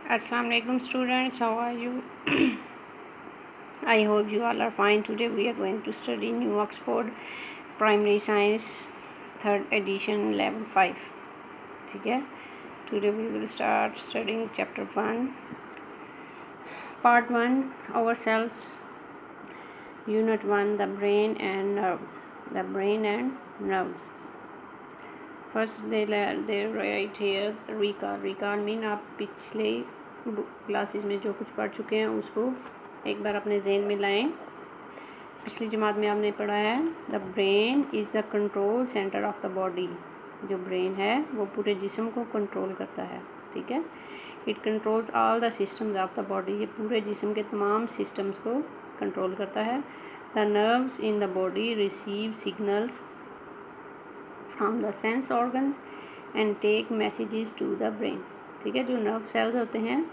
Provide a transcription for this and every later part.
Assalamu alaikum students, how are you? I hope you all are fine. Today we are going to study New Oxford Primary Science 3rd edition level 5. ठीक है, today we will start studying chapter 1 part 1 ourselves, unit 1 the brain and nerves. First they write here recall mean आप पिछले classes में जो कुछ पढ़ चुके हैं उसको एक बार अपने जहन में लाएं। पिछली जमात में आपने पढ़ा है the brain is the control centre of the body. जो ब्रेन है वो पूरे जिस्म को कंट्रोल करता है, ठीक है। It controls all the systems of the body, ये पूरे जिस्म के तमाम सिस्टम्स को कंट्रोल करता है। The nerves in the body receive signals from the sense organs and take messages to the brain, ठीक है। जो नर्व सेल्स होते हैं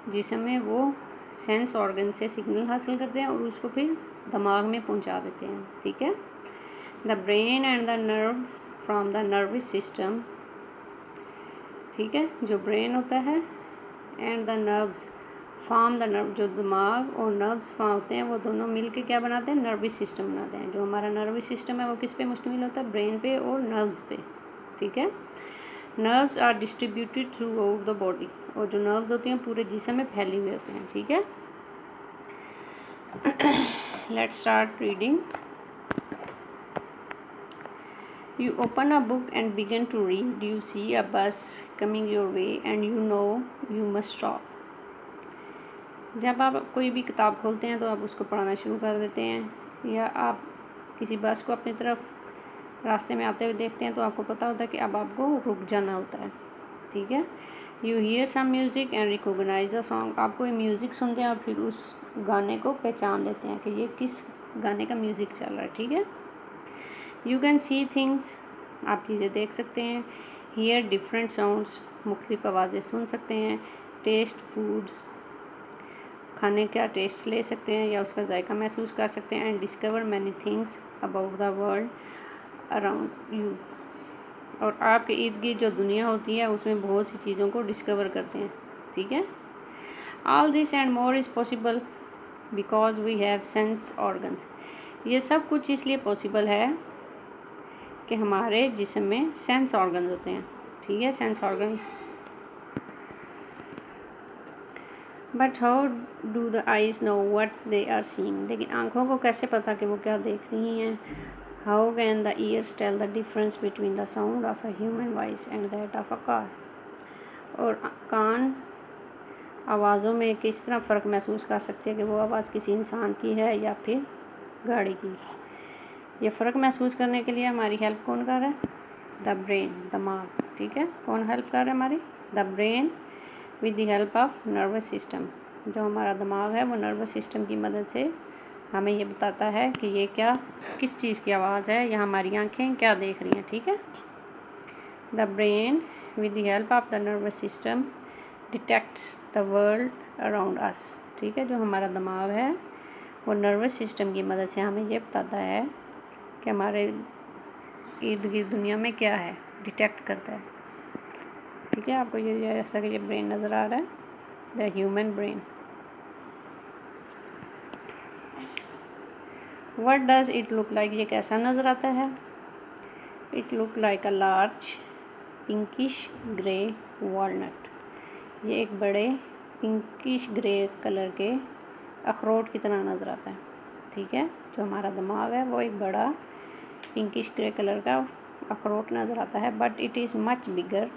जिसम में वो सेंस ऑर्गन से सिग्नल हासिल करते हैं और उसको फिर दिमाग में पहुंचा देते हैं, ठीक है। The brain and the nerves from the nervous system, ठीक है। जो ब्रेन होता है and the nerves form the nerve, जो दिमाग और नर्व्स फॉर्म होते हैं वो दोनों मिलके क्या बनाते हैं, नर्वस सिस्टम बनाते हैं। जो हमारा नर्वस सिस्टम है वो किस पे मुश्तमिल होता है, ब्रेन पे और नर्व्स पे, ठीक है। Nerves are distributed throughout the body, और जो नर्व्स होती हैं पूरे जिस्म में फैले हुए होते हैं, ठीक है। Let's start reading. You open a book and begin to read. You see a bus coming your way and you know you must stop. जब आप कोई भी किताब खोलते हैं तो आप उसको पढ़ना शुरू कर देते हैं, या आप किसी बस को अपनी तरफ रास्ते में आते हुए देखते हैं तो आपको पता होता है कि अब आपको रुक जाना होता है, ठीक है। You hear some music and recognise the song, आप कोई म्यूज़िक सुनते हैं और फिर उस गाने को पहचान लेते हैं कि ये किस गाने का म्यूज़िक चल रहा है, ठीक है। यू कैन सी थिंग्स, आप चीज़ें देख सकते हैं। हियर डिफरेंट साउंड्स, मुख्तलिफ आवाज़ें सुन सकते हैं। टेस्ट फूड्स, खाने का टेस्ट ले सकते हैं या उसका जायका महसूस कर सकते हैं। And discover many things about the world around you, और आपके इर्द गिर्द जो दुनिया होती है उसमें बहुत सी चीज़ों को डिस्कवर करते हैं, ठीक है। All this and more is possible because we have sense organs, ये सब कुछ इसलिए पॉसिबल है कि हमारे जिस्म में सेंस ऑर्गन्स होते हैं, ठीक है, sense organs. But how do the eyes know what they are seeing, लेकिन आँखों को कैसे पता कि वो क्या देख रही हैं। How can the ears tell the difference between the sound of a human voice and that of a car, और कान आवाज़ों में किस तरह फ़र्क महसूस कर सकते हैं कि वो आवाज़ किसी इंसान की है या फिर गाड़ी की। ये फ़र्क महसूस करने के लिए हमारी हेल्प कौन कर रहा है, द ब्रेन, दिमाग, ठीक है। कौन हेल्प कर रहा है हमारी, the brain with the help of nervous system. जो हमारा दिमाग है वो नर्वस सिस्टम की मदद से हमें ये बताता है कि ये क्या, किस चीज़ की आवाज़ है या हमारी आँखें क्या देख रही हैं, ठीक है। The brain with the help of the nervous system detects the world around us, ठीक है। जो हमारा दिमाग है वो नर्वस सिस्टम की मदद से हमें ये बताता है कि हमारे इर्द गिर्द दुनिया में क्या है, डिटेक्ट करता है, ठीक है। आपको ये जैसा कि ये ब्रेन नज़र आ रहा है, the human brain. What does it look like, ये कैसा नज़र आता है। It look like a large pinkish grey walnut, ये एक बड़े पिंकिश ग्रे कलर के अखरोट की तरह नज़र आता है, ठीक है। जो हमारा दिमाग है वो एक बड़ा पिंकिश ग्रे कलर का अखरोट नज़र आता है। But it is much bigger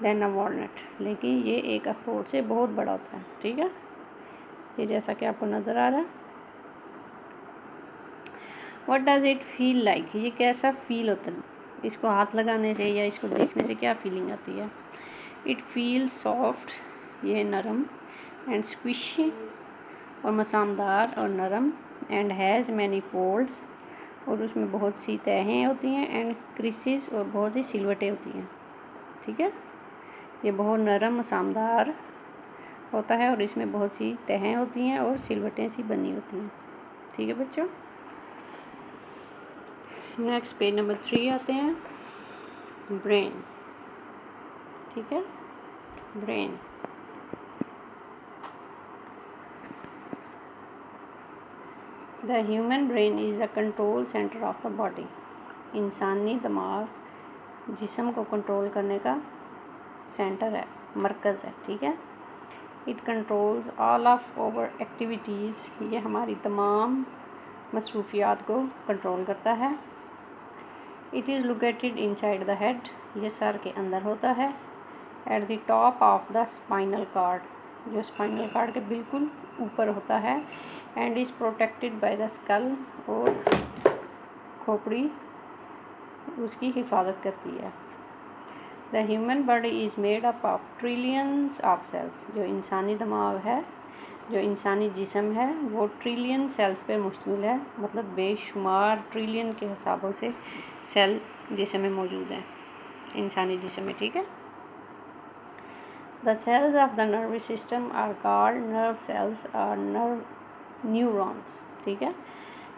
than a walnut, लेकिन ये एक अखरोट से बहुत बड़ा होता है, ठीक है। ये जैसा कि आपको नज़र आ रहा है। What does it feel like, ये कैसा फील होता है, इसको हाथ लगाने से या इसको देखने से क्या फीलिंग आती है। इट फील सॉफ्ट, ये नरम, एंड स्क्विशी, और मसामदार और नरम, एंड हैज़ मैनी फोल्ड्स, और उसमें बहुत सी तहें होती हैं, एंड क्रिसेस, और बहुत सी सिलवटें होती हैं, ठीक है। ये बहुत नरम मसामदार होता है और इसमें बहुत सी तहें होती हैं और सिलवटें सी बनी होती हैं, ठीक है बच्चों। नेक्स्ट पेज नंबर 3 आते हैं, ब्रेन, ठीक है। Brain the human brain is the control centre of the body. इंसानी दिमाग जिस्म को कंट्रोल करने का सेंटर है, मरकज़ है, ठीक है। It controls all of over activities, ये हमारी तमाम मसरूफियात को कंट्रोल करता है। It is located inside the head, ये सर के अंदर होता है। At the top of the spinal cord, जो स्पाइनल कार्ड के बिल्कुल ऊपर होता है। And is protected by the skull, और खोपड़ी उसकी हिफाजत करती है। The human body is made up of trillions of cells, जो इंसानी दिमाग है, जो इंसानी जिस्म है, वो ट्रिलियन सेल्स पे मुश्तमिल है, मतलब बेशुमार ट्रिलियन के हिसाबों से सेल जिस्म में मौजूद हैं, इंसानी जिस्म में, ठीक है। The cells of the nervous system are called nerve cells और न्यूरॉन्स, ठीक है।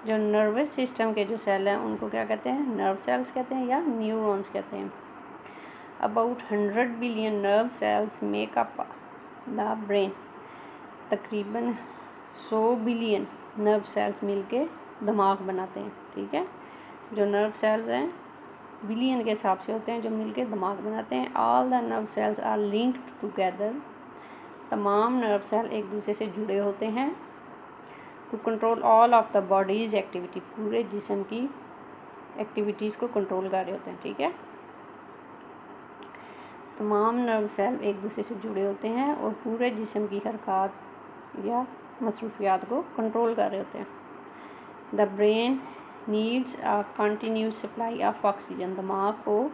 जो नर्वस सिस्टम के जो सेल हैं उनको क्या कहते हैं, नर्व सेल्स कहते हैं या न्यूरॉन्स कहते हैं। About 100 billion nerve cells make up the brain, तकरीबन 100 बिलियन नर्व सेल्स मिलके दिमाग बनाते हैं, ठीक है। जो नर्व सेल्स हैं बिलियन के हिसाब से होते हैं, जो मिलके दिमाग बनाते हैं। All the nerve cells are linked together, तमाम नर्व सेल एक दूसरे से जुड़े होते हैं। To control all of the body's activity, पूरे जिस्म की एक्टिविटीज़ को कंट्रोल कर रहे होते हैं, ठीक है। तमाम नर्व सेल एक दूसरे से जुड़े होते हैं और पूरे जिस्म की हरकत या मसरूफियात को कंट्रोल कर रहे होते हैं। The brain needs a continuous supply of oxygen, दिमाग को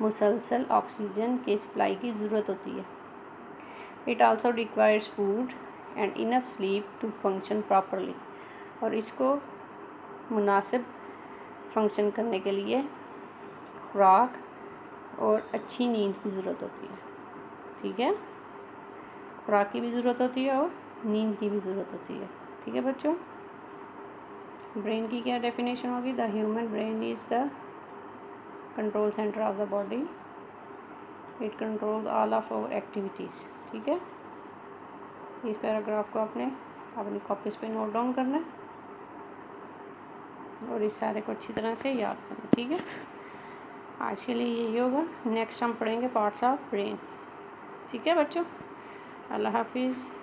मुसलसल ऑक्सीजन की सप्लाई की ज़रूरत होती है। It also requires food and enough sleep to function properly, और इसको मुनासिब फंक्शन करने के लिए खुराक और अच्छी नींद की ज़रूरत होती है, ठीक है। खुराक की भी ज़रूरत होती है और नींद की भी ज़रूरत होती है, ठीक है बच्चों। ब्रेन की क्या डेफिनेशन होगी, the human brain is the control centre of the body, it controls all of our activities, ठीक है। इस पैराग्राफ को आपने अपनी कॉपीज़ पे नोट डाउन करना है और इस सारे को अच्छी तरह से याद करना, ठीक है। आज के लिए यही होगा, नेक्स्ट हम पढ़ेंगे पार्ट्स ऑफ ब्रेन, ठीक है बच्चों। अल्लाह हाफिज़।